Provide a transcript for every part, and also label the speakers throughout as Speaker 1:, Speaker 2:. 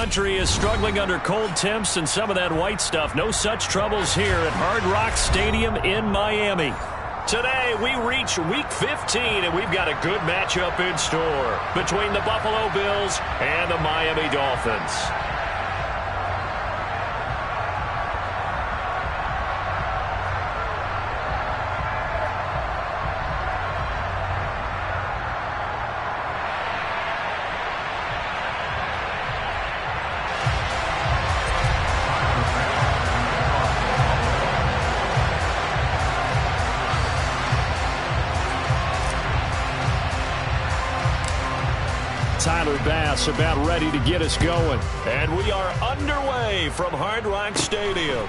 Speaker 1: country is struggling under cold temps and some of that white stuff. No such troubles here at Hard Rock Stadium in Miami. Today, we reach Week 15, and we've got a good matchup in store between the Buffalo Bills and the Miami Dolphins. Tyler Bass about ready to get us going. And we are underway from Hard Rock Stadium.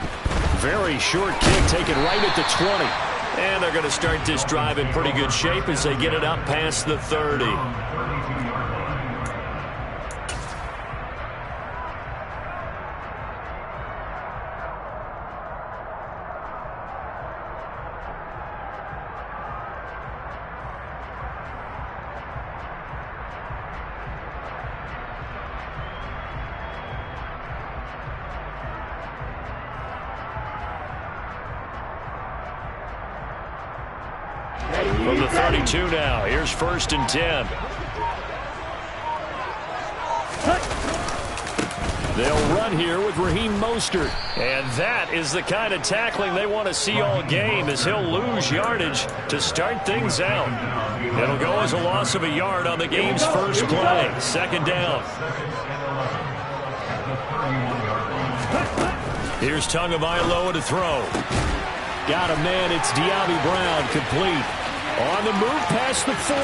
Speaker 1: Very short kick taken right at the 20. And they're going to start this drive in pretty good shape as they get it up past the 30. From the 32 now, here's 1st and 10. They'll run here with Raheem Mostert. And that is the kind of tackling they want to see all game, as he'll lose yardage to start things out. It'll go as a loss of a yard on the game's first play. 2nd down. Here's Tagovailoa to throw. Got a man, it's De'Ami Brown, complete. On the move past the 40.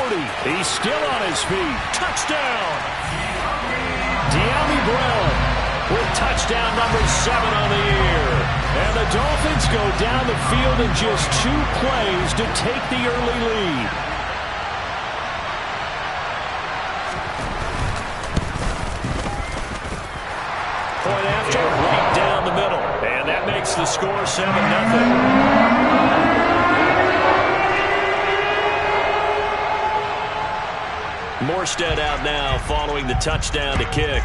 Speaker 1: He's still on his feet. Touchdown! De'Ami Brown with touchdown number 7 on the year. And the Dolphins go down the field in just 2 plays to take the early lead. Point after, right down the middle. And that makes the score 7-0. Morstead out now following the touchdown to kick.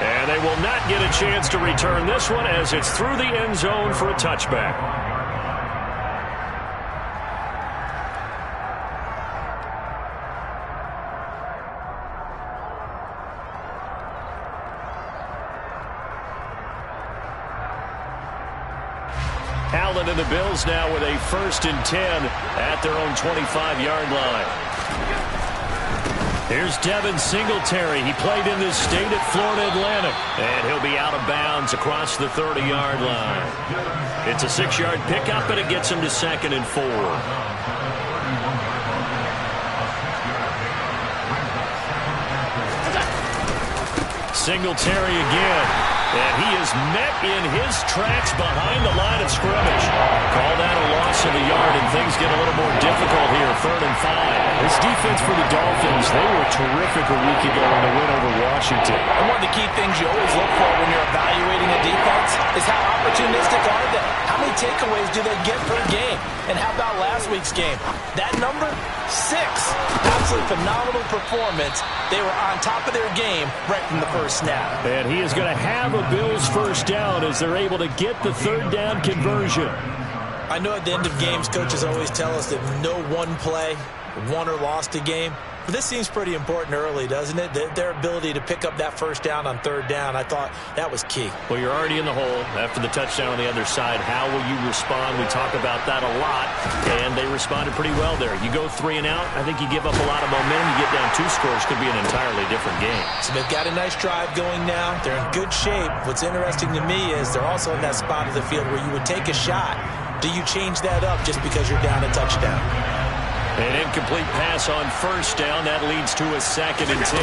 Speaker 1: And they will not get a chance to return this one as it's through the end zone for a touchback. Allen and the Bills now with a 1st and 10 at their own 25-yard line. Here's Devin Singletary. He played in this state at Florida Atlantic. And he'll be out of bounds across the 30-yard line. It's a 6-yard pickup, and it gets him to 2nd and 4. Singletary again. And he is met in his tracks behind the line of scrimmage. Call that a loss of a yard, and things get a little more difficult here. 3rd and 5.
Speaker 2: This defense for the Dolphins, they were terrific a week ago in the win over Washington.
Speaker 3: And one of the key things you always look for when you're evaluating a defense is how opportunistic are they? How many takeaways do they get per game? And how about last week's game? That number? 6. Absolutely phenomenal performance. They were on top of their game right from the first snap.
Speaker 1: And he is going to have a Bills 1st down as they're able to get the 3rd down conversion.
Speaker 3: I know at the end of games, coaches always tell us that no one play won or lost a game. But this seems pretty important early, doesn't it? Their ability to pick up that 1st down on 3rd down, I thought that was key.
Speaker 1: Well, you're already in the hole after the touchdown on the other side. How will you respond? We talk about that a lot, and they responded pretty well there. You go 3 and out, I think you give up a lot of momentum. You get down 2 scores, could be an entirely different game.
Speaker 3: So they've got a nice drive going now. They're in good shape. What's interesting to me is they're also in that spot of the field where you would take a shot. Do you change that up just because you're down a touchdown?
Speaker 1: An incomplete pass on 1st down. That leads to a 2nd and 10.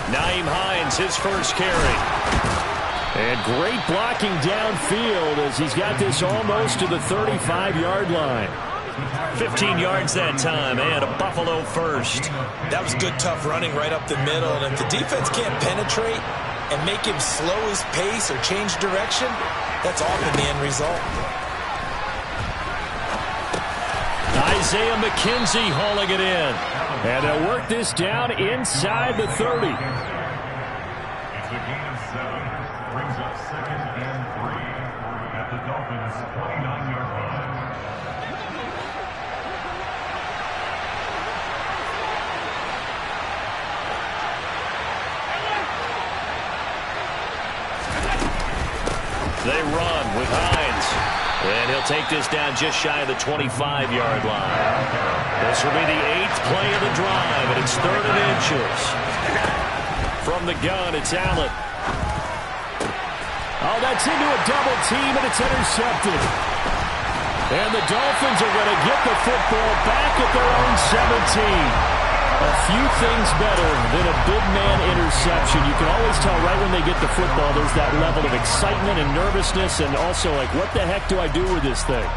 Speaker 1: Nyheim Hines, his first carry. And great blocking downfield as he's got this almost to the 35-yard line. 15 yards that time, and a Buffalo 1st.
Speaker 3: That was good, tough running right up the middle. And if the defense can't penetrate and make him slow his pace or change direction, that's often the end result.
Speaker 1: Isaiah McKenzie hauling it in. And they'll work this down inside the 30.
Speaker 4: It's a gain of 7. Brings up 2nd and 3 at the Dolphins' 29-yard line.
Speaker 1: They run with Hines. And he'll take this down just shy of the 25-yard line. This will be the 8th play of the drive, and it's 3rd and inches. From the gun, it's Allen. Oh, that's into a double team, and it's intercepted. And the Dolphins are going to get the football back at their own 17. A few things better than a big man interception. You can always tell right when they get the football, there's that level of excitement and nervousness, and also like, what the heck do I do with this thing?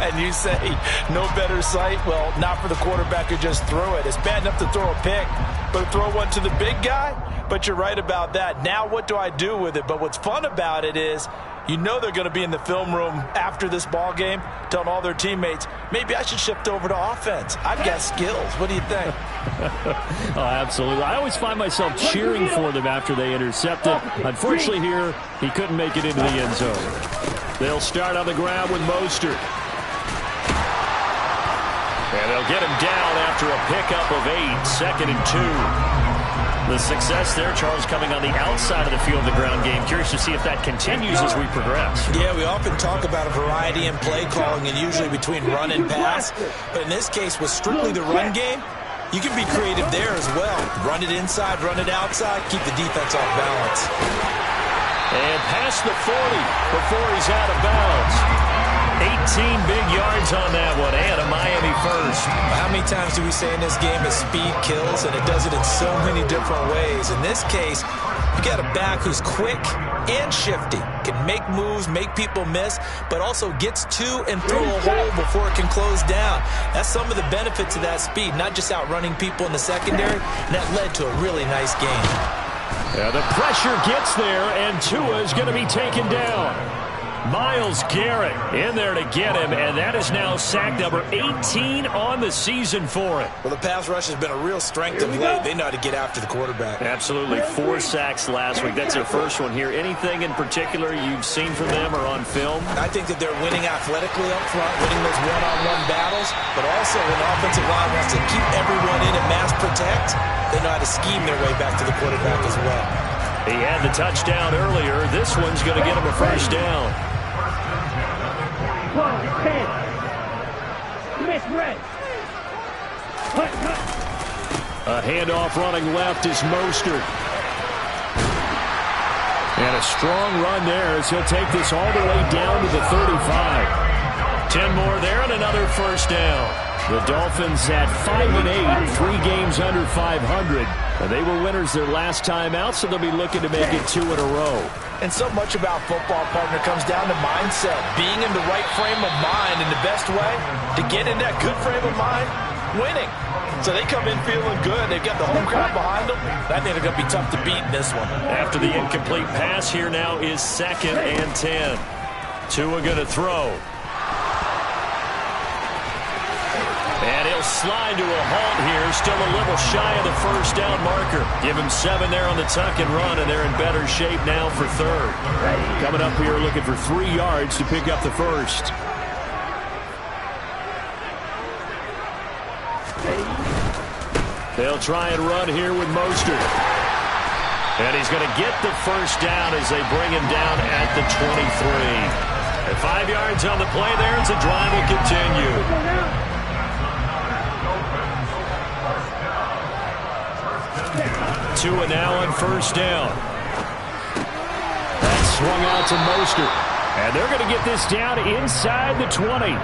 Speaker 3: And you say, no better sight? Well, not for the quarterback who just threw it. It's bad enough to throw a pick, but throw one to the big guy? But you're right about that. Now what do I do with it? But what's fun about it is, you know they're going to be in the film room after this ball game telling all their teammates, maybe I should shift over to offense. I've got skills. What do you think?
Speaker 1: Oh, absolutely. I always find myself cheering for them after they intercept it. Unfortunately here, he couldn't make it into the end zone. They'll start on the ground with Mostert. And they'll get him down after a pickup of 8, 2nd and 2. The success there, Charles, coming on the outside of the field of the ground game. Curious to see if that continues as we progress.
Speaker 3: Yeah, we often talk about a variety in play calling and usually between run and pass. But in this case, with strictly the run game, you can be creative there as well. Run it inside, run it outside, keep the defense off balance.
Speaker 1: And past the 40 before he's out of bounds. 18 big yards on that one, and a Miami first.
Speaker 3: How many times do we say in this game that speed kills, and it does it in so many different ways? In this case, you got a back who's quick and shifty, can make moves, make people miss, but also gets to and through a hole before it can close down. That's some of the benefits of that speed, not just outrunning people in the secondary, and that led to a really nice game.
Speaker 1: Yeah, the pressure gets there, and Tua is going to be taken down. Myles Garrett in there to get him, and that is now sack number 18 on the season for it.
Speaker 3: Well, the pass rush has been a real strength of late. They know how to get after the quarterback.
Speaker 1: Absolutely. 4 sacks last week. That's their first one here. Anything in particular you've seen from them or on film?
Speaker 3: I think that they're winning athletically up front, winning those one-on-one battles, but also when the offensive line wants to keep everyone in and mass protect, they know how to scheme their way back to the quarterback as well.
Speaker 1: He had the touchdown earlier. This one's going to get him a first down. A handoff running left is Mostert. And a strong run there as he'll take this all the way down to the 35. 10 more there and another first down. The Dolphins at 5-8, 3 games under 500. And they were winners their last time out, so they'll be looking to make it 2 in a row.
Speaker 3: And so much about football, partner, comes down to mindset. Being in the right frame of mind, and the best way to get in that good frame of mind, winning. So they come in feeling good. They've got the home crowd behind them. I think they're going to be tough to beat in this one.
Speaker 1: After the incomplete pass, here now is 2nd and 10. Tua going to throw. And he'll slide to a halt here, still a little shy of the first down marker. Give him 7 there on the tuck and run, and they're in better shape now for 3rd. Coming up here looking for 3 yards to pick up the first. They'll try and run here with Mostert. And he's going to get the first down as they bring him down at the 23. And 5 yards on the play there as the drive will continue. Tua now on first down. That's swung out to Mostert. And they're going to get this down inside the 20.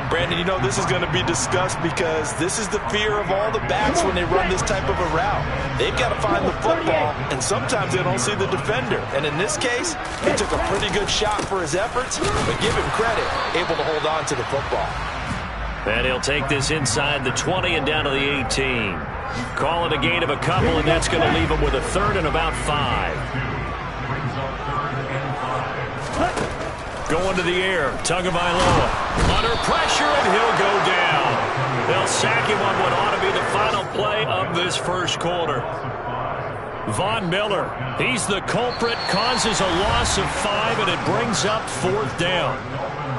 Speaker 3: Brandon, you know this is going to be discussed because this is the fear of all the backs when they run this type of a route. They've got to find the football, and sometimes they don't see the defender. And in this case, he took a pretty good shot for his efforts, but give him credit, able to hold on to the football.
Speaker 1: And he'll take this inside the 20 and down to the 18. Call it a gain of a couple, and that's going to leave him with a 3rd and about 5. Going to the air, Tagovailoa under pressure, and he'll go down. They'll sack him on what ought to be the final play of this first quarter. Von Miller, he's the culprit, causes a loss of 5, and it brings up 4th down.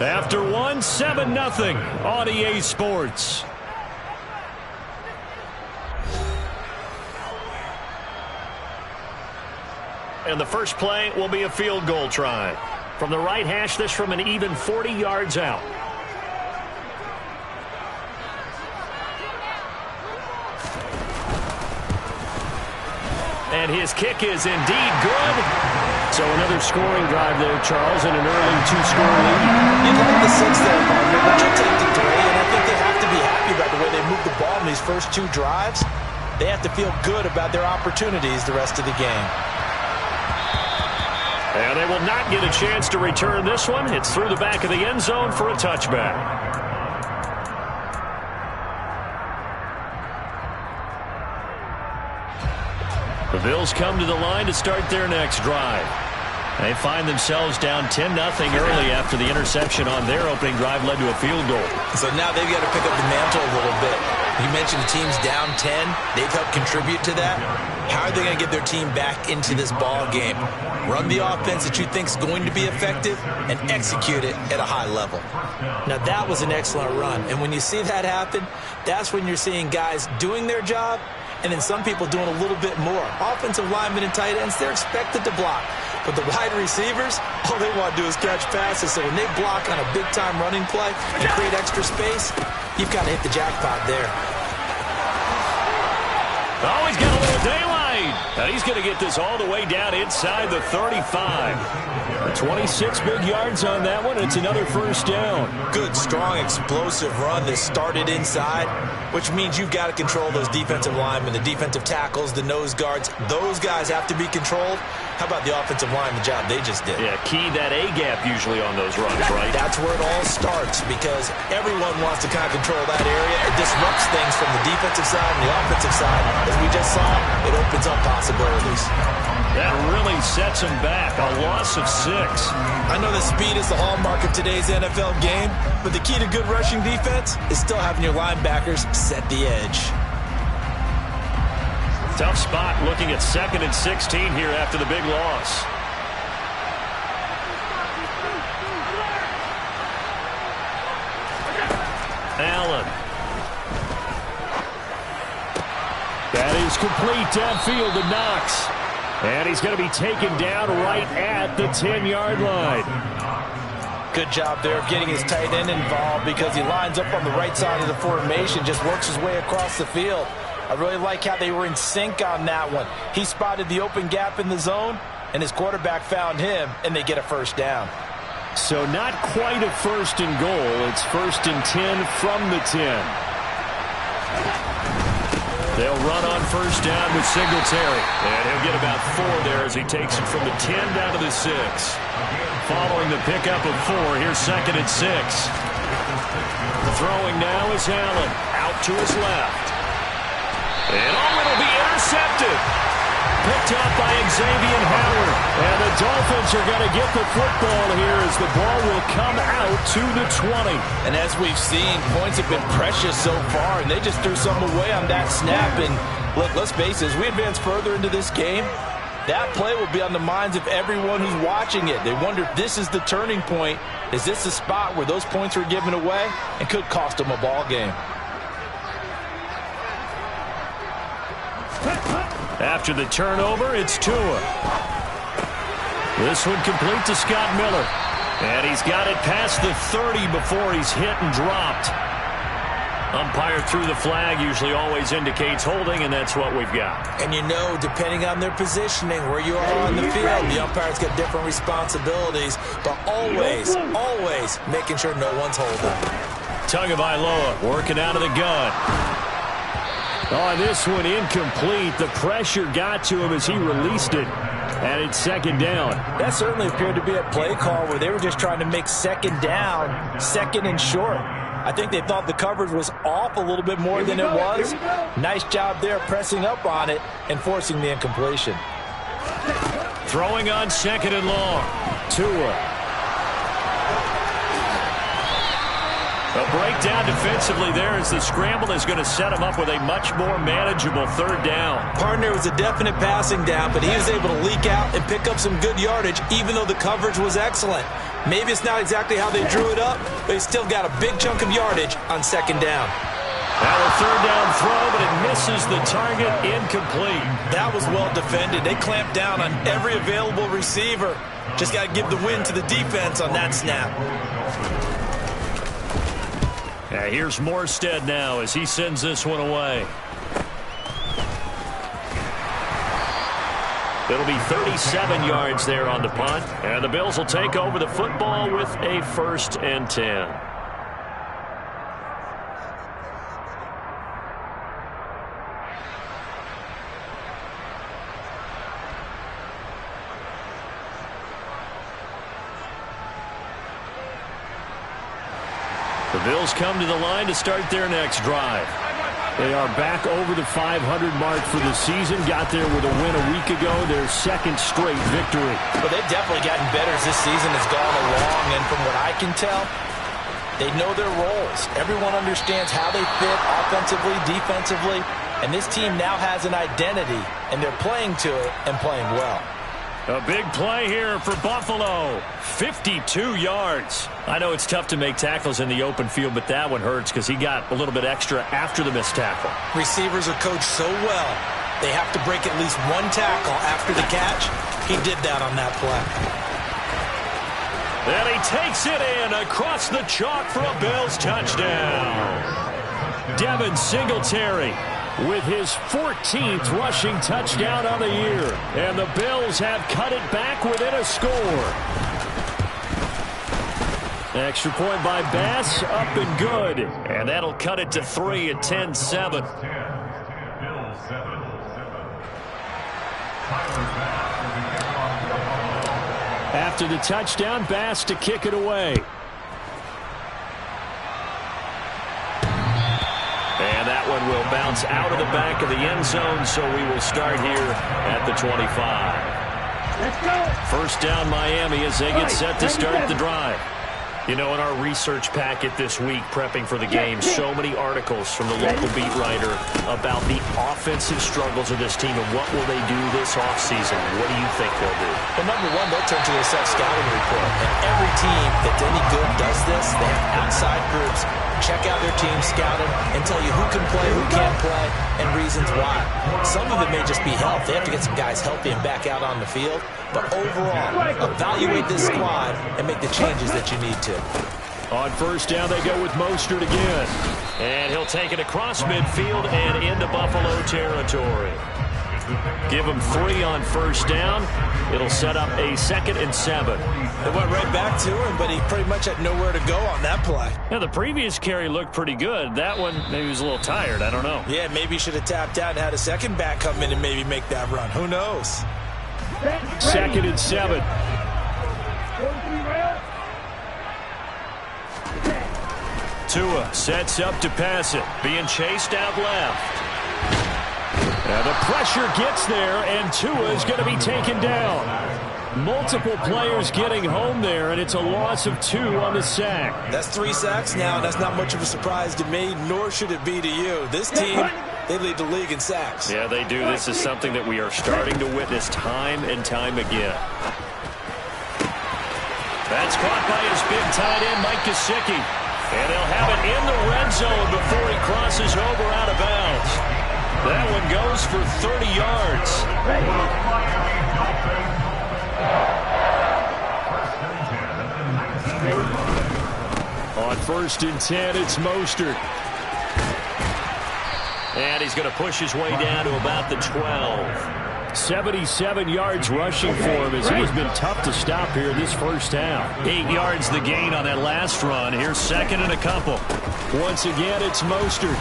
Speaker 1: After 1, 7-0 on EA Sports. And the first play will be a field goal try. From the right hash, this from an even 40 yards out. And his kick is indeed good. So another scoring drive there, Charles, and an early 2-score lead.
Speaker 3: You'd like the 6 there, partner, but you'll take the 3, and I think they have to be happy about the way they moved the ball in these first 2 drives. They have to feel good about their opportunities the rest of the game.
Speaker 1: And they will not get a chance to return this one. It's through the back of the end zone for a touchback. The Bills come to the line to start their next drive. They find themselves down 10-0 early after the interception on their opening drive led to a field goal.
Speaker 3: So now they've got to pick up the mantle a little bit. You mentioned the team's down 10. They've helped contribute to that. How are they going to get their team back into this ball game? Run the offense that you think is going to be effective and execute it at a high level. Now, that was an excellent run. And when you see that happen, that's when you're seeing guys doing their job and then some people doing a little bit more. Offensive linemen and tight ends, they're expected to block. But the wide receivers, all they want to do is catch passes. So when they block on a big-time running play and create extra space, you've got to hit the jackpot there.
Speaker 1: Oh, he's got a little daylight. Now he's going to get this all the way down inside the 35. 26 big yards on that one. It's another first down.
Speaker 3: Good, strong, explosive run that started inside, which means you've got to control those defensive linemen, the defensive tackles, the nose guards. Those guys have to be controlled. How about the offensive line, the job they just did?
Speaker 1: Yeah, key that A-gap usually on those runs, right?
Speaker 3: That's where it all starts because everyone wants to kind of control that area. It disrupts things from the defensive side and the offensive side. As we just saw, it opens up possibilities.
Speaker 1: That really sets him back. A loss of 6.
Speaker 3: I know that speed is the hallmark of today's NFL game, but the key to good rushing defense is still having your linebackers set the edge.
Speaker 1: Tough spot looking at 2nd and 16 here after the big loss. Allen. That is complete downfield to Knox. And he's going to be taken down right at the 10-yard line.
Speaker 3: Good job there of getting his tight end involved because he lines up on the right side of the formation, just works his way across the field. I really like how they were in sync on that one. He spotted the open gap in the zone, and his quarterback found him, and they get a first down.
Speaker 1: So not quite a 1st and goal. It's 1st and 10 from the 10. They'll run on first down with Singletary. And he'll get about 4 there as he takes it from the 10 down to the 6. Following the pickup of 4, here's 2nd and 6. Throwing now is Allen. Out to his left. And it'll be intercepted. Picked up by Xavier Howard. And the Dolphins are going to get the football here as the ball will come out to the 20.
Speaker 3: And as we've seen, points have been precious so far, and they just threw some away on that snap. And look, let's face it, as we advance further into this game, that play will be on the minds of everyone who's watching it. They wonder if this is the turning point. Is this the spot where those points were given away and could cost them a ball game?
Speaker 1: After the turnover, it's Tua. This one complete to Scott Miller. And he's got it past the 30 before he's hit and dropped. Umpire threw the flag, usually always indicates holding, and that's what we've got.
Speaker 3: And you know, depending on their positioning, where you are on the field, the umpire's got different responsibilities, but always, always making sure no one's holding.
Speaker 1: Tagovailoa working out of the gun. Oh, this one incomplete. The pressure got to him as he released it. And it's 2nd down.
Speaker 3: That certainly appeared to be a play call where they were just trying to make 2nd down, 2nd and short. I think they thought the coverage was off a little bit more than it was. Nice job there pressing up on it and forcing the incompletion.
Speaker 1: Throwing on 2nd and long. Tua. A breakdown defensively there as the scramble is going to set him up with a much more manageable third down.
Speaker 3: Partner was a definite passing down, but he was able to leak out and pick up some good yardage, even though the coverage was excellent. Maybe it's not exactly how they drew it up, but he still got a big chunk of yardage on second down.
Speaker 1: Now a third down throw, but it misses the target, incomplete.
Speaker 3: That was well defended. They clamped down on every available receiver. Just got to give the win to the defense on that snap.
Speaker 1: Here's Morstead now as he sends this one away. It'll be 37 yards there on the punt, and the Bills will take over the football with a 1st and 10. The Bills come to the line to start their next drive.
Speaker 2: They are back over the 500 mark for the season. Got there with a win a week ago, their 2nd straight victory.
Speaker 3: But they've definitely gotten better as this season has gone along, and from what I can tell, they know their roles. Everyone understands how they fit offensively, defensively, and this team now has an identity, and they're playing to it and playing well.
Speaker 1: A big play here for Buffalo. 52 yards. I know it's tough to make tackles in the open field, but that one hurts because he got a little bit extra after the missed tackle.
Speaker 3: Receivers are coached so well, they have to break at least one tackle after the catch. He did that on that play.
Speaker 1: And he takes it in across the chalk for a Bills touchdown. Devin Singletary with his 14th rushing touchdown on the year. And the Bills have cut it back within a score. Extra point by Bass, up and good. And that'll cut it to 3 at 10-7. After the touchdown, Bass to kick it away. And that one will bounce out of the back of the end zone, so we will start here at the 25.
Speaker 5: Let's go.
Speaker 1: 1st down Miami as they get set to start the drive. You know, in our research packet this week, prepping for the game, so many articles from the local beat writer about the offensive struggles of this team and what will they do this offseason. What do you think they'll do?
Speaker 3: Well, number one, they'll turn to their self-scouting report. And every team that's any good does this. They have outside groups check out their team, scout them, and tell you who can play, who can't play, and reasons why. Some of it may just be health. They have to get some guys healthy and back out on the field. But overall, evaluate this squad and make the changes that you need to.
Speaker 1: On 1st down, they go with Mostert again. And he'll take it across midfield and into Buffalo territory. Give him 3 on 1st down. It'll set up a 2nd and 7.
Speaker 3: They went right back to him, but he pretty much had nowhere to go on that play.
Speaker 1: Yeah, the previous carry looked pretty good. That one, maybe he was a little tired. I don't know.
Speaker 3: Yeah, maybe he should have tapped out and had a second back come in and maybe make that run. Who knows?
Speaker 1: 2nd and 7. Tua sets up to pass it. Being chased out left. Now the pressure gets there, and Tua is going to be taken down. Multiple players getting home there, and it's a loss of 2 on the sack.
Speaker 3: That's 3 sacks now, and that's not much of a surprise to me, nor should it be to you. This team, they lead the league in sacks.
Speaker 1: Yeah, they do. This is something that we are starting to witness time and time again. That's caught by his big tight end, Mike Gesicki. And they'll have it in the red zone before he crosses over out of bounds. That one goes for 30 yards. On 1st and 10, it's Mostert. And he's going to push his way down to about the 12. 77 yards rushing for him as he's been tough to stop here this 1st half. 8 yards the gain on that last run. Here's 2nd and a couple. Once again, it's Mostert.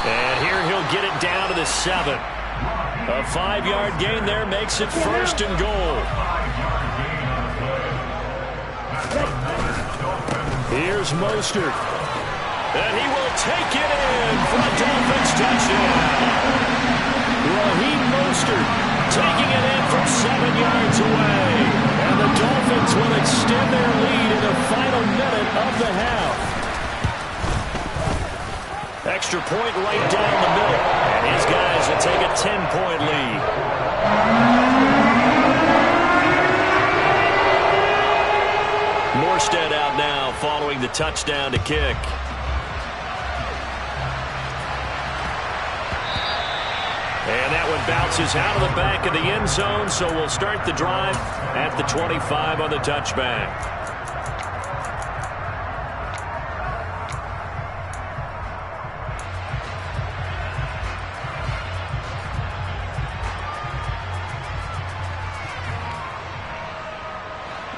Speaker 1: And here he'll get it down to the 7. A 5-yard gain there makes it 1st and goal. Here's Mostert. And he will take it in for a Dolphins touchdown. Raheem Mostert taking it in from 7 yards away. And the Dolphins will extend their lead in the final minute of the half. 10-point lead. Morstead out now following the touchdown to kick. And that one bounces out of the back of the end zone, so we'll start the drive at the 25 on the touchback.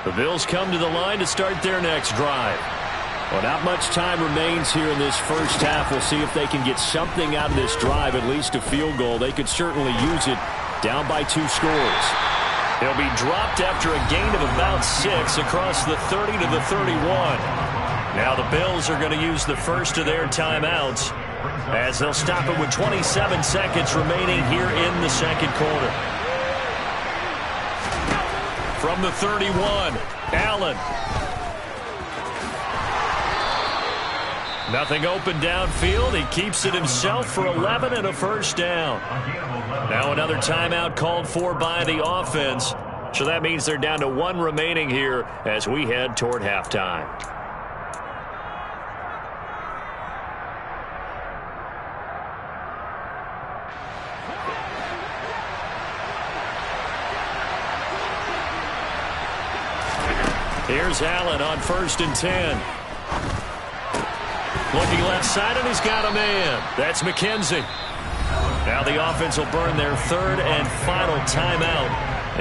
Speaker 1: The Bills come to the line to start their next drive. Well, not much time remains here in this first half. We'll see if they can get something out of this drive, at least a field goal. They could certainly use it down by 2 scores. He'll be dropped after a gain of about 6 across the 30 to the 31. Now the Bills are going to use the first of their timeouts as they'll stop it with 27 seconds remaining here in the second quarter. From the 31, Allen. Nothing open downfield. He keeps it himself for 11 and a first down. Now another timeout called for by the offense. So that means they're down to 1 remaining here as we head toward halftime. Here's Allen on 1st and 10. Looking left side, and he's got a man. That's McKenzie. Now the offense will burn their 3rd and final timeout.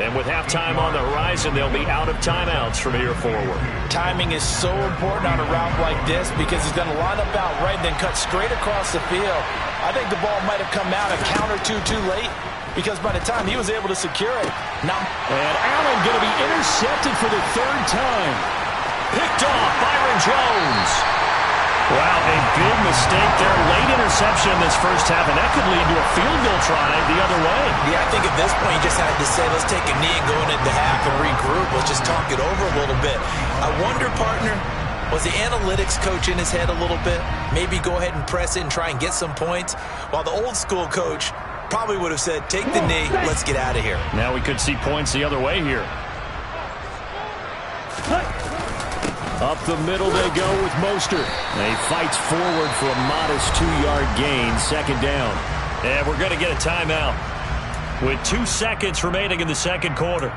Speaker 1: And with halftime on the horizon, they'll be out of timeouts from here forward. Timing is so important on a route like this because he's going to line up out right and then cut straight across the field. I think the ball might have come out a count or two too late because by the time he was able to secure it. Now, and Allen going to be intercepted for the 3rd time. Picked off, Byron Jones. Wow, a big mistake there. Late interception in this first half, and that could lead to a field goal try the other way. Yeah, I think at this point you just had to say, let's take a knee and go into half and regroup. Let's just talk it over a little bit. I wonder, partner, was the analytics coach in his head a little bit? Maybe go ahead and press it and try and get some points, while the old school coach probably would have said, take the knee, let's get out of here. Now we could see points the other way here. Up the middle they go with Mostert. He fights forward for a modest 2-yard gain, 2nd down. And we're going to get a timeout with 2 seconds remaining in the second quarter.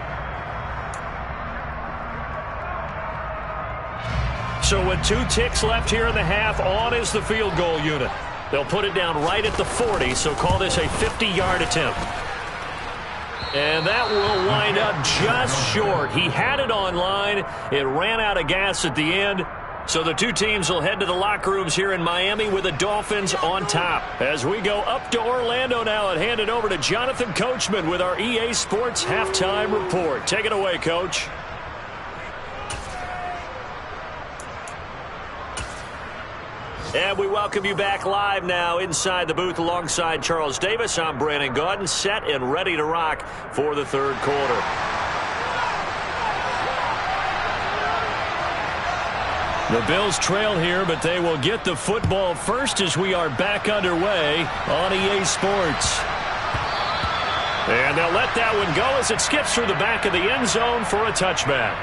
Speaker 1: So with 2 ticks left here in the half, on is the field goal unit. They'll put it down right at the 40, so call this a 50-yard attempt. And that will wind up just short. He had it on line. It ran out of gas at the end. So the 2 teams will head to the locker rooms here in Miami with the Dolphins on top. As we go up to Orlando now and hand it over to Jonathan Coachman with our EA Sports Halftime Report. Take it away, Coach. And we welcome you back live now inside the booth alongside Charles Davis. I'm Brandon Gaudin, set and ready to rock for the 3rd quarter. The Bills trail here, but they will get the football first as we are back underway on EA Sports. And they'll let that one go as it skips through the back of the end zone for a touchback.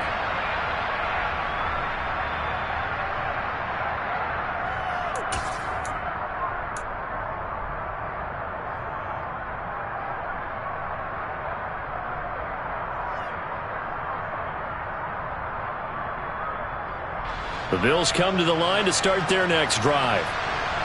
Speaker 1: The Bills come to the line to start their next drive.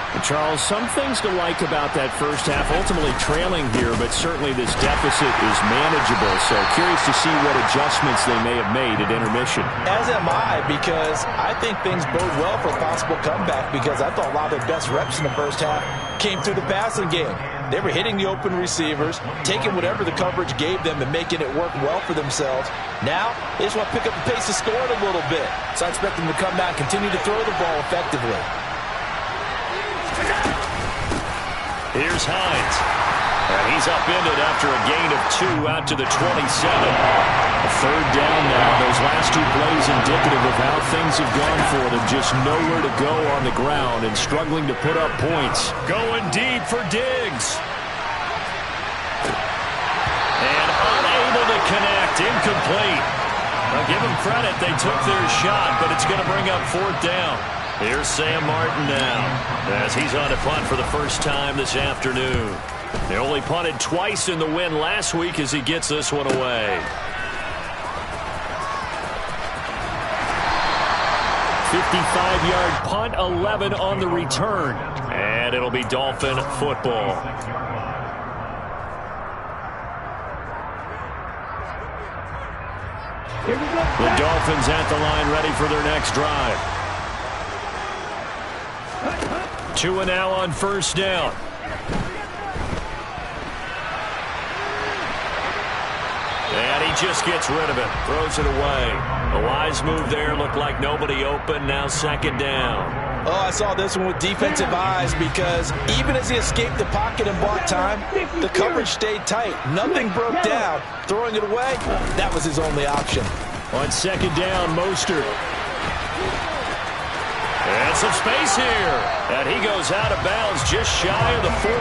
Speaker 1: And Charles, some things to like about that first half. Ultimately trailing here, but certainly this deficit is manageable. So curious to see what adjustments they may have made at intermission.
Speaker 3: As am I, because I think things bode well for a possible comeback, because I thought a lot of their best reps in the first half came through the passing game. They were hitting the open receivers, taking whatever the coverage gave them and making it work well for themselves. Now, they just want to pick up the pace of scoring a little bit. So I expect them to come back and continue to throw the ball effectively.
Speaker 1: Here's Hines. And he's upended after a gain of 2 out to the 27. A 3rd down now. Those last 2 plays indicative of how things have gone for them. Just nowhere to go on the ground and struggling to put up points. Going deep for Diggs. incomplete. Now give them credit. They took their shot, but it's going to bring up 4th down. Here's Sam Martin now as he's on to punt for the first time this afternoon. They only punted twice in the win last week as he gets this one away. 55-yard punt, 11 on the return. And it'll be Dolphin football. The Dolphins at the line ready for their next drive. 2 and now on 1st down. And he just gets rid of it. Throws it away. A wise move there. Looked like nobody open. Now 2nd down.
Speaker 3: Oh, I saw this one with defensive eyes because even as he escaped the pocket and bought time, the coverage stayed tight. Nothing broke down. Throwing it away, that was his only option.
Speaker 1: On 2nd down, Mostert. And some space here. And he goes out of bounds just shy of the 45.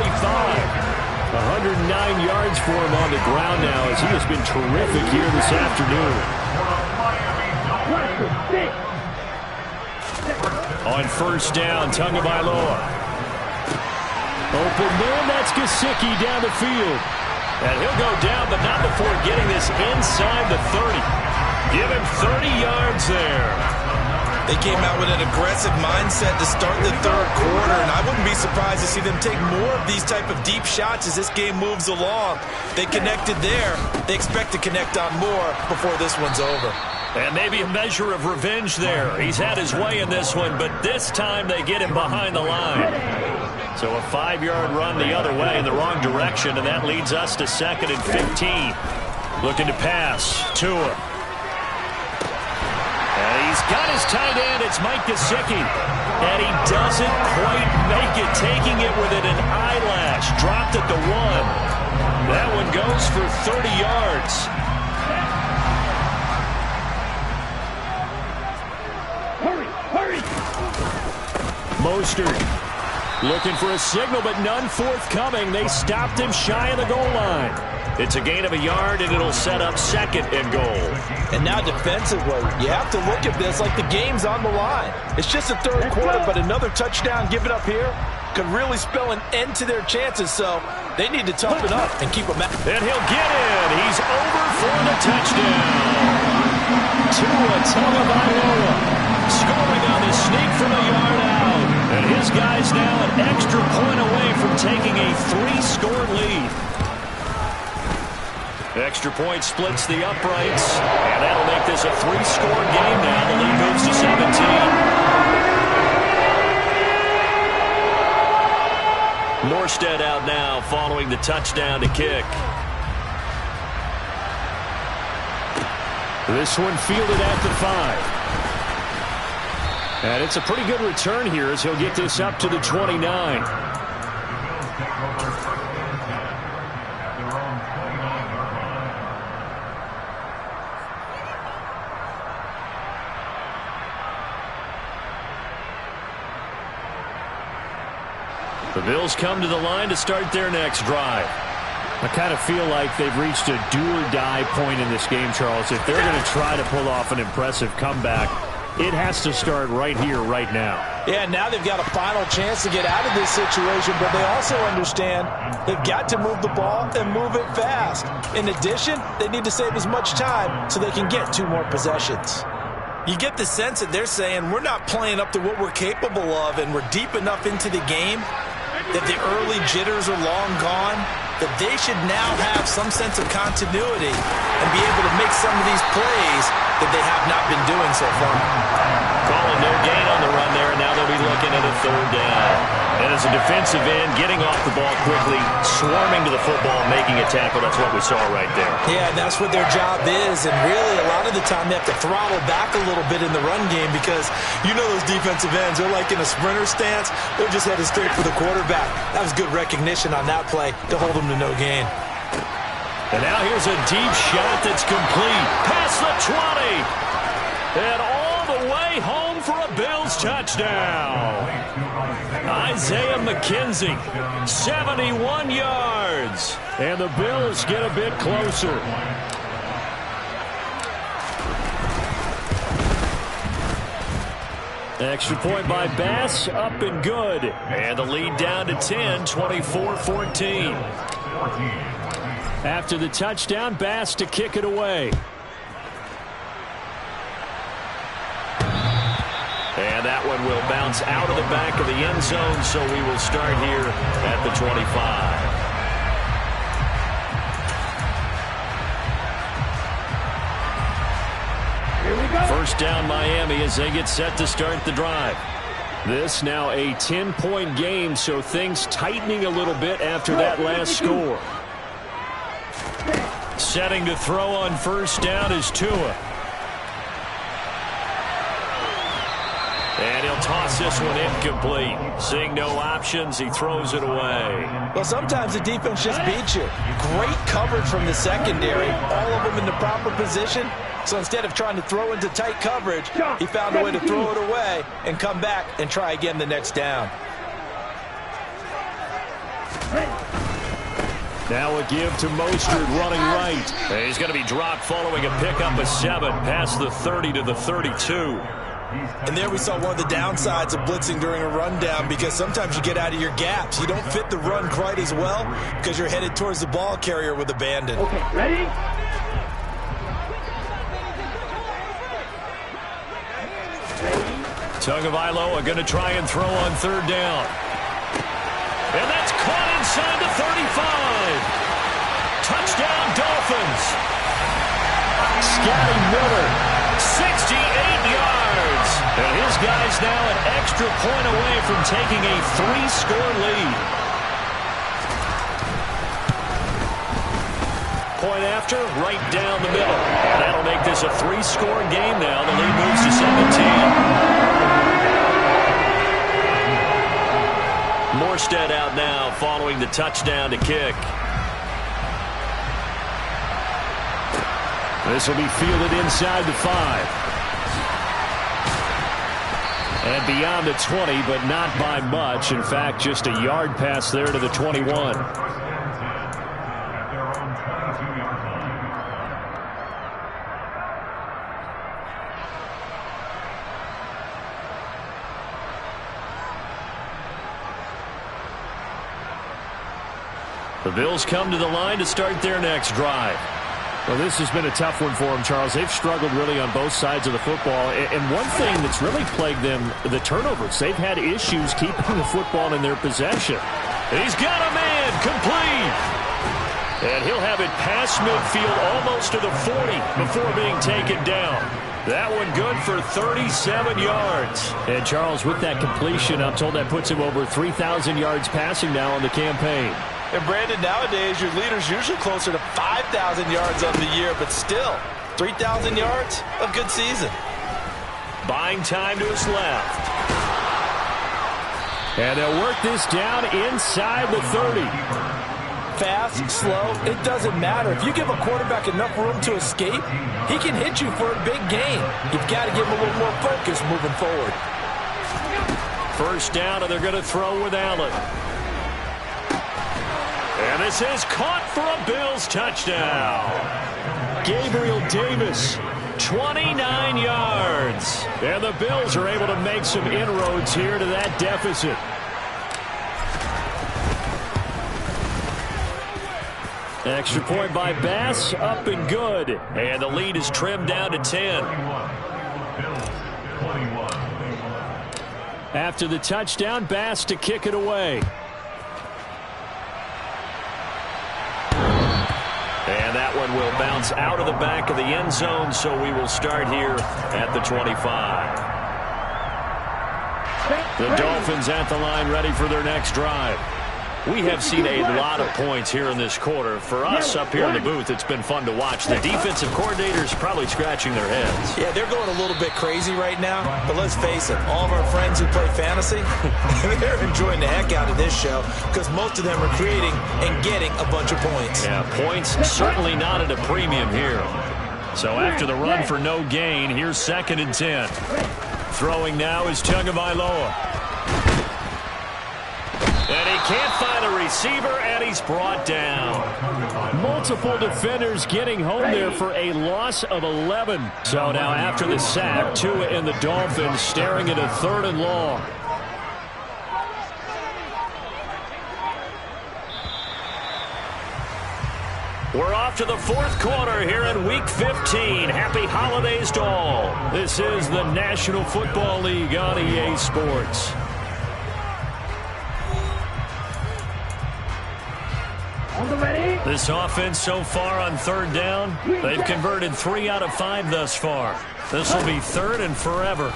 Speaker 1: 109 yards for him on the ground now as he has been terrific here this afternoon. On 1st down, Tagovailoa. Open man, that's Gesicki down the field. And he'll go down, but not before getting this inside the 30. Give him 30 yards there.
Speaker 3: They came out with an aggressive mindset to start the 3rd quarter, and I wouldn't be surprised to see them take more of these type of deep shots as this game moves along. They connected there. They expect to connect on more before this one's over.
Speaker 1: And maybe a measure of revenge there. He's had his way in this one, but this time they get him behind the line. So a 5-yard run the other way in the wrong direction, and that leads us to 2nd and 15. Looking to pass. Tua. And he's got his tight end. It's Mike Gesicki. And he doesn't quite make it, taking it with an eyelash. Dropped at the 1. That one goes for 30 yards. Mostert looking for a signal, but none forthcoming. They stopped him shy of the goal line. It's a gain of a yard, and it'll set up 2nd and goal.
Speaker 3: And now defensively, you have to look at this like the game's on the line. It's just the 3rd quarter, but another touchdown given up here could really spell an end to their chances, so they need to toughen up and keep them out.
Speaker 1: And he'll get in. He's over for the touchdown. Tua Tagovailoa scoring on the sneak from a yard out. And his guy's now an extra point away from taking a 3-score lead. Extra point splits the uprights, and that'll make this a 3-score game now. The lead moves to 17. Morstead out now following the touchdown to kick. This one fielded at the 5. And it's a pretty good return here as he'll get this up to the 29. The Bills come to the line to start their next drive. I kind of feel like they've reached a do-or-die point in this game, Charles. If they're going to try to pull off an impressive comeback, it has to start right here, right now.
Speaker 3: Yeah, now they've got a final chance to get out of this situation, but they also understand they've got to move the ball and move it fast. In addition, they need to save as much time so they can get 2 more possessions. You get the sense that they're saying we're not playing up to what we're capable of, and we're deep enough into the game that the early jitters are long gone, that they should now have some sense of continuity and be able to make some of these plays that they have not been doing so far.
Speaker 1: Calling no gain on the run there, and now they'll be looking at a 3rd down. And as a defensive end, getting off the ball quickly, swarming to the football, making a tackle, that's what we saw right there.
Speaker 3: Yeah, and that's what their job is, and really a lot of the time they have to throttle back a little bit in the run game because you know those defensive ends, they're like in a sprinter stance, they're just headed straight for the quarterback. That was good recognition on that play to hold them to no gain.
Speaker 1: And now here's a deep shot that's complete. Past the 20. And all the way home for a Bills touchdown. Isaiah McKenzie, 71 yards. And the Bills get a bit closer.
Speaker 2: Extra point by Bass, up and good.
Speaker 1: And the lead down to 10, 24-14.
Speaker 2: After the touchdown, Bass to kick it away.
Speaker 1: And that one will bounce out of the back of the end zone, so we will start here at the 25. First down Miami as they get set to start the drive.
Speaker 2: This now a 10-point game, so things tightening a little bit after that last score.
Speaker 1: Setting to throw on first down is Tua. And he'll toss this one incomplete. Seeing no options, he throws it away.
Speaker 3: Well, sometimes the defense just beats you. Great coverage from the secondary. All of them in the proper position. So instead of trying to throw into tight coverage, he found a way to throw it away and come back and try again the next down.
Speaker 2: Now a give to Mostert running right.
Speaker 1: And he's going to be dropped following a pickup of 7 past the 30 to the 32.
Speaker 3: And there we saw one of the downsides of blitzing during a rundown, because sometimes you get out of your gaps. You don't fit the run quite as well because you're headed towards the ball carrier with abandon.
Speaker 5: Okay, ready?
Speaker 1: Tagovailoa going to try and throw on third down. And that's caught inside the 35. Touchdown, Dolphins.
Speaker 2: Scotty Miller.
Speaker 1: 68 yards. And his guy's now an extra point away from taking a 3-score lead. Point after, right down the middle. And that'll make this a 3-score game now. The lead moves to 17. Morstead out now following the touchdown to kick.
Speaker 2: This will be fielded inside the 5. And beyond the 20, but not by much. In fact, just a yard pass there to the 21.
Speaker 1: The Bills come to the line to start their next drive.
Speaker 2: Well, this has been a tough one for them, Charles. They've struggled really on both sides of the football. And one thing that's really plagued them, the turnovers. They've had issues keeping the football in their possession.
Speaker 1: He's got a man complete. And he'll have it past midfield almost to the 40 before being taken down. That one good for 37 yards.
Speaker 2: And, Charles, with that completion, I'm told that puts him over 3,000 yards passing now on the campaign.
Speaker 3: And, Brandon, nowadays your leader's usually closer to 5,000 yards on the year, but still, 3,000 yards, a good season.
Speaker 1: Buying time to his left.
Speaker 2: And they'll work this down inside the 30.
Speaker 3: Fast, slow, it doesn't matter. If you give a quarterback enough room to escape, he can hit you for a big gain. You've got to give him a little more focus moving forward.
Speaker 1: First down, and they're going to throw with Allen. And this is caught for a Bills touchdown.
Speaker 2: Gabriel Davis.
Speaker 1: 29 yards.
Speaker 2: And the Bills are able to make some inroads here to that deficit. Extra point by Bass, up and good.
Speaker 1: And the lead is trimmed down to 10.
Speaker 2: After the touchdown, Bass to kick it away.
Speaker 1: And that one will bounce out of the back of the end zone, so we will start here at the 25. The Dolphins at the line ready for their next drive. We have seen a lot of points here in this quarter. For us up here in the booth, it's been fun to watch. The defensive coordinators probably scratching their heads.
Speaker 3: Yeah, they're going a little bit crazy right now, but let's face it, all of our friends who play fantasy, they're enjoying the heck out of this show because most of them are creating and getting a bunch of points.
Speaker 1: Yeah, points certainly not at a premium here. So after the run for no gain, here's 2nd and 10. Throwing now is Tagovailoa. And he can't find a receiver, and he's brought down.
Speaker 2: multiple defenders getting home there for a loss of 11. So now after the sack, Tua and the Dolphins staring at a 3rd and long. We're off to the 4th quarter here in Week 15. Happy holidays to all. This is the National Football League on EA Sports. This offense so far on 3rd down, they've converted 3 out of 5 thus far. This will be 3rd and forever.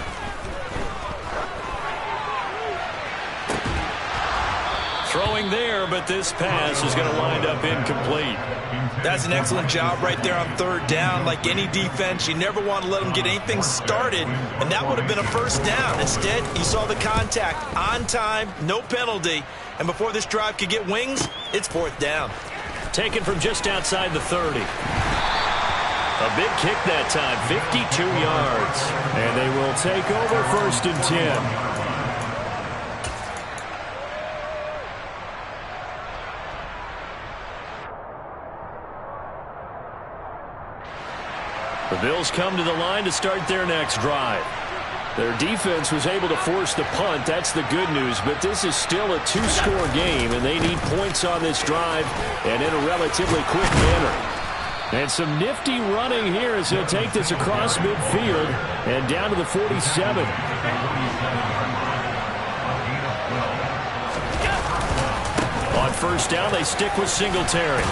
Speaker 2: Throwing there, but this pass is going to wind up incomplete.
Speaker 3: That's an excellent job right there on 3rd down. Like any defense, you never want to let them get anything started, and that would have been a 1st down. Instead, you saw the contact on time, no penalty, and before this drive could get wings, it's 4th down.
Speaker 2: Taken from just outside the 30. A big kick that time, 52 yards. And they will take over 1st and 10. The Bills come to the line to start their next drive. Their defense was able to force the punt. That's the good news. But this is still a 2-score game, and they need points on this drive and in a relatively quick manner. And some nifty running here as he'll take this across midfield and down to the 47. On 1st down, they stick with Singletary.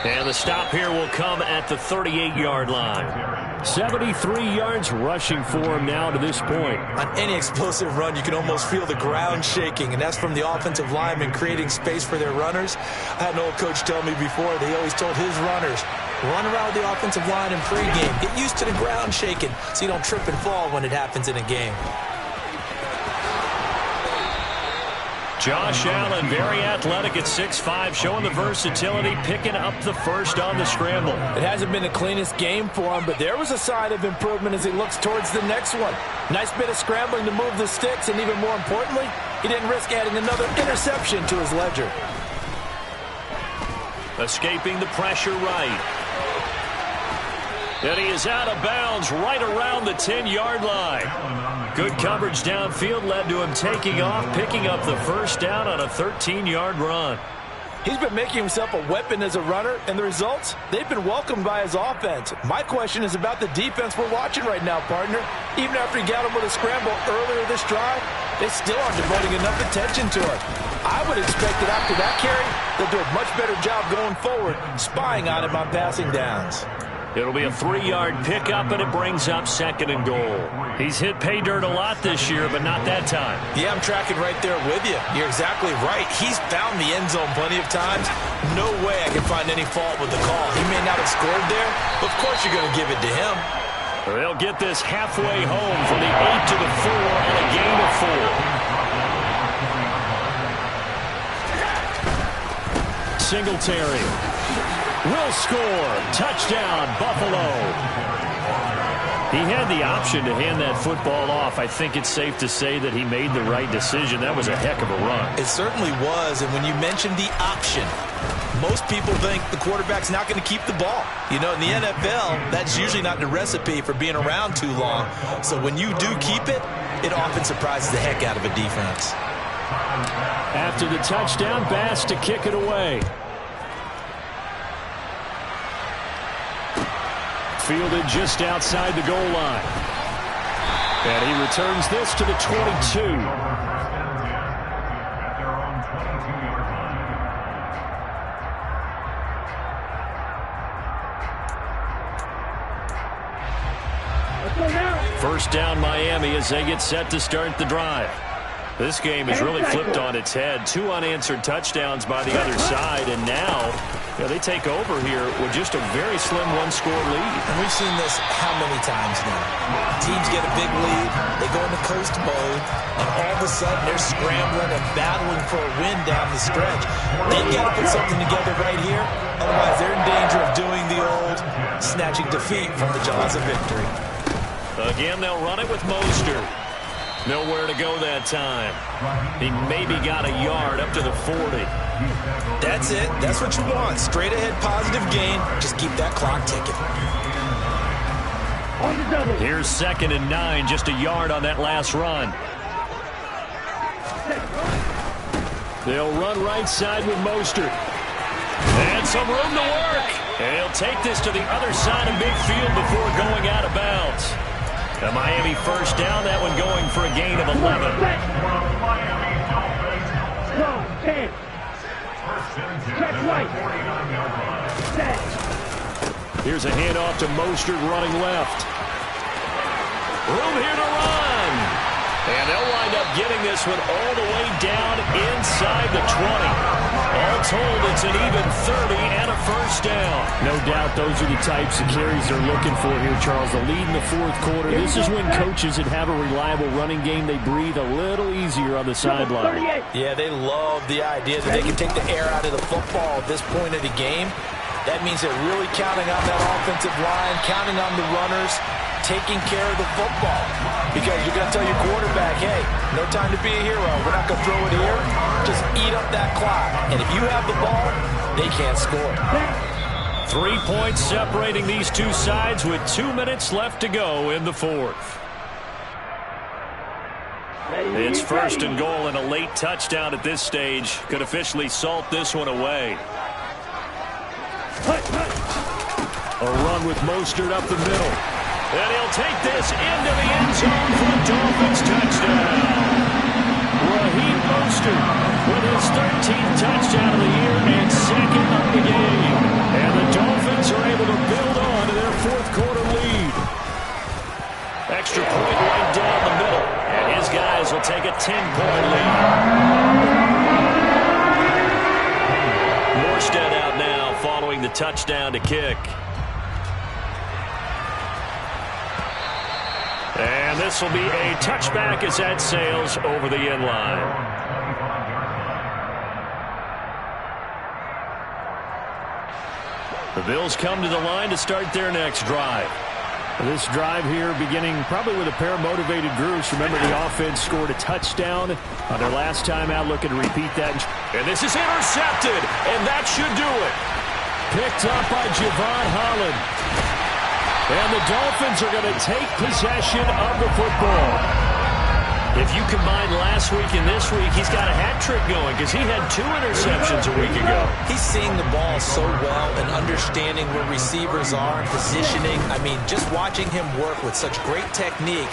Speaker 2: And the stop here will come at the 38-yard line. 73 yards rushing for him now to this point.
Speaker 3: On any explosive run, you can almost feel the ground shaking, and that's from the offensive linemen creating space for their runners. I had an old coach tell me before, they always told his runners, run around the offensive line in pregame. Get used to the ground shaking so you don't trip and fall when it happens in a game.
Speaker 2: Josh Allen, very athletic at 6'5", showing the versatility, picking up the 1st on the scramble.
Speaker 3: It hasn't been the cleanest game for him, but there was a sign of improvement as he looks towards the next one. Nice bit of scrambling to move the sticks, and even more importantly, he didn't risk adding another interception to his ledger.
Speaker 2: Escaping the pressure right. And he is out of bounds right around the 10-yard line. Good coverage downfield led to him taking off, picking up the 1st down on a 13-yard run.
Speaker 3: He's been making himself a weapon as a runner, and the results, they've been welcomed by his offense. My question is about the defense we're watching right now, partner. Even after he got him with a scramble earlier this drive, they still aren't devoting enough attention to it. I would expect that after that carry, they'll do a much better job going forward, spying on him on passing downs.
Speaker 2: It'll be a 3-yard pickup, and it brings up 2nd and goal. He's hit pay dirt a lot this year, but not that time.
Speaker 3: Yeah, I'm tracking right there with you. You're exactly right. He's found the end zone plenty of times. No way I can find any fault with the call. He may not have scored there, but of course you're going to give it to him.
Speaker 2: They'll get this halfway home from the 8 to the 4 on a gain of 4. Singletary will score. Touchdown, Buffalo. He had the option to hand that football off. I think it's safe to say that he made the right decision. That was a heck of a run.
Speaker 3: It certainly was, and when you mentioned the option, most people think the quarterback's not going to keep the ball. You know, in the NFL, that's usually not the recipe for being around too long. So when you do keep it, it often surprises the heck out of a defense.
Speaker 2: After the touchdown, Bass to kick it away. Fielded just outside the goal line. And he returns this to the 22. First down Miami as they get set to start the drive. This game is really flipped on its head. 2 unanswered touchdowns by the other side, and now they take over here with just a very slim 1-score lead.
Speaker 3: And we've seen this how many times now? Teams get a big lead, they go into coast mode, and all of a sudden they're scrambling and battling for a win down the stretch. They've got to put something together right here, otherwise they're in danger of doing the old snatching defeat from the jaws of victory.
Speaker 2: Again, they'll run it with Mostert. Nowhere to go that time. He maybe got a yard up to the 40.
Speaker 3: That's it. That's what you want. Straight ahead positive gain. Just keep that clock ticking.
Speaker 1: Here's 2nd and 9, just a yard on that last run. They'll run right side with Mostert. And some room to work. And he'll take this to the other side of midfield before going out of bounds. The Miami first down, that one going for a gain of 11.
Speaker 5: Check right.
Speaker 1: Here's a handoff to Mostert running left. Room here to run. And they'll wind up getting this one all the way down inside the 20. All told, it's an even 30 and a first down.
Speaker 2: No doubt those are the types of carries they're looking for here, Charles. The lead in the fourth quarter. This is when coaches that have a reliable running game, they breathe a little easier on the sideline.
Speaker 3: Yeah, they love the idea that they can take the air out of the football at this point of the game. That means they're really counting on that offensive line, counting on the runners, taking care of the football. Because you're going to tell your quarterback, hey, no time to be a hero. We're not going to throw it here. Just eat up that clock. And if you have the ball, they can't score.
Speaker 1: 3 points separating these two sides with 2 minutes left to go in the fourth. It's 1st and goal, and a late touchdown at this stage could officially salt this one away.
Speaker 2: A run with Mostert up the middle.
Speaker 1: And he'll take this into the end zone for a Dolphins touchdown. Raheem Mostert with his 13th touchdown of the year and 2nd of the game. And the Dolphins are able to build on to their fourth quarter lead. Extra point right down the middle. And his guys will take a 10-point lead. Morstead out now following the touchdown to kick. And this will be a touchback as that sails over the end line. The Bills come to the line to start their next drive.
Speaker 2: This drive here beginning probably with a pair of motivated groups. Remember, the offense scored a touchdown on their last time out, looking to repeat that.
Speaker 1: And this is intercepted, and that should do it.
Speaker 2: Picked up by Javon Holland.
Speaker 1: And the Dolphins are going to take possession of the football. If you combine last week and this week, he's got a hat trick going because he had 2 interceptions a week ago.
Speaker 3: He's seeing the ball so well and understanding where receivers are and positioning. I mean, just watching him work with such great technique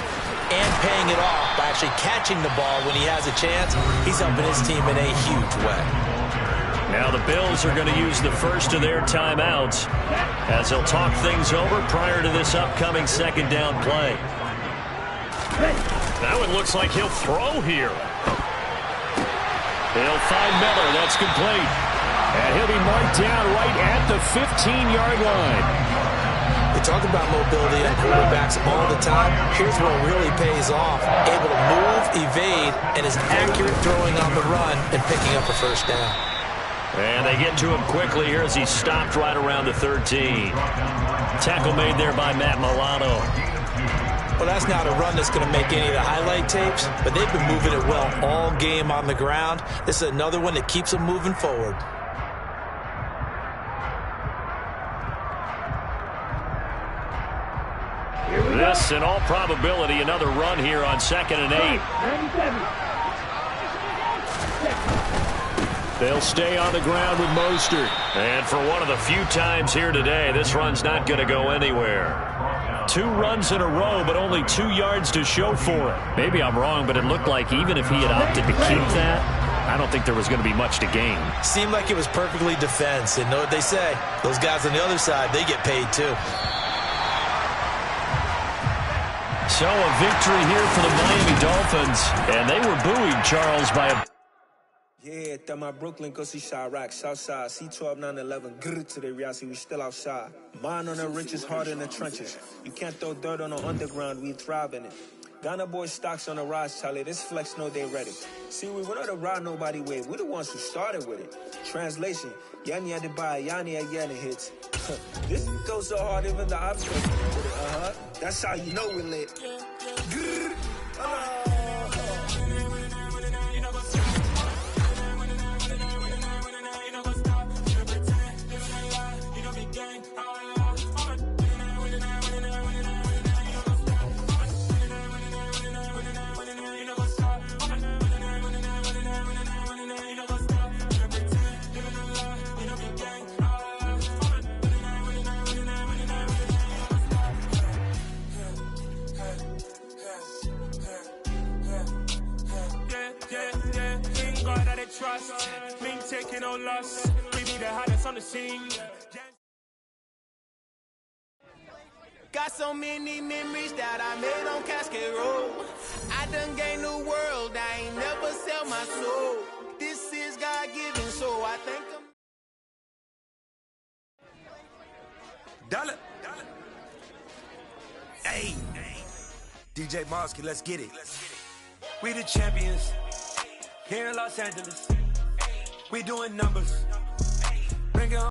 Speaker 3: and paying it off by actually catching the ball when he has a chance, he's helping his team in a huge way.
Speaker 1: Now the Bills are going to use the first of their timeouts as they'll talk things over prior to this upcoming 2nd down play. That one looks like he'll throw here. He'll find Miller. That's complete.
Speaker 2: And he'll be marked down right at the 15-yard line.
Speaker 3: We talk about mobility on quarterbacks all the time. Here's where it really pays off. Able to move, evade, and is accurate throwing on the run and picking up a first down.
Speaker 1: And they get to him quickly here as he stopped right around the 13. Tackle made there by Matt Milano.
Speaker 3: Well, that's not a run that's going to make any of the highlight tapes, but they've been moving it well all game on the ground. This is another one that keeps them moving forward.
Speaker 1: This, in all probability, another run here on 2nd and 8.
Speaker 2: They'll stay on the ground with Mostert.
Speaker 1: And for one of the few times here today, this run's not going to go anywhere. 2 runs in a row, but only 2 yards to show for it.
Speaker 2: Maybe I'm wrong, but it looked like even if he had opted to keep that, I don't think there was going to be much to gain.
Speaker 3: Seemed like it was perfectly defense. And know what they say? Those guys on the other side, they get paid too.
Speaker 1: So a victory here for the Miami Dolphins. And they were buoyed, Charles, by a...
Speaker 6: Yeah, that my Brooklyn, go see Chirac, Southside, C12, 911, grrr to the reality, we still outside. Mine on the riches, hard in the trenches. You can't throw dirt on the underground, we thrive in it. Ghana boys stocks on the rise, Charlie, this flex know they ready. See, we were not to ride nobody with, we the ones who started with it. Translation, Yanni had to buy, Yanni again hits. This goes so hard, even the opposite with it, that's how you know we're lit. Grrr,
Speaker 7: no loss. We be the hottest on the scene.
Speaker 8: Got so many memories that I made on Cascade Road. I done gained the world, I ain't never sell my soul. This is God-given, so I thank him.
Speaker 9: Dollar. Hey, DJ Mosky, let's get it. We the champions here in Los Angeles. We doing numbers. Bring it on.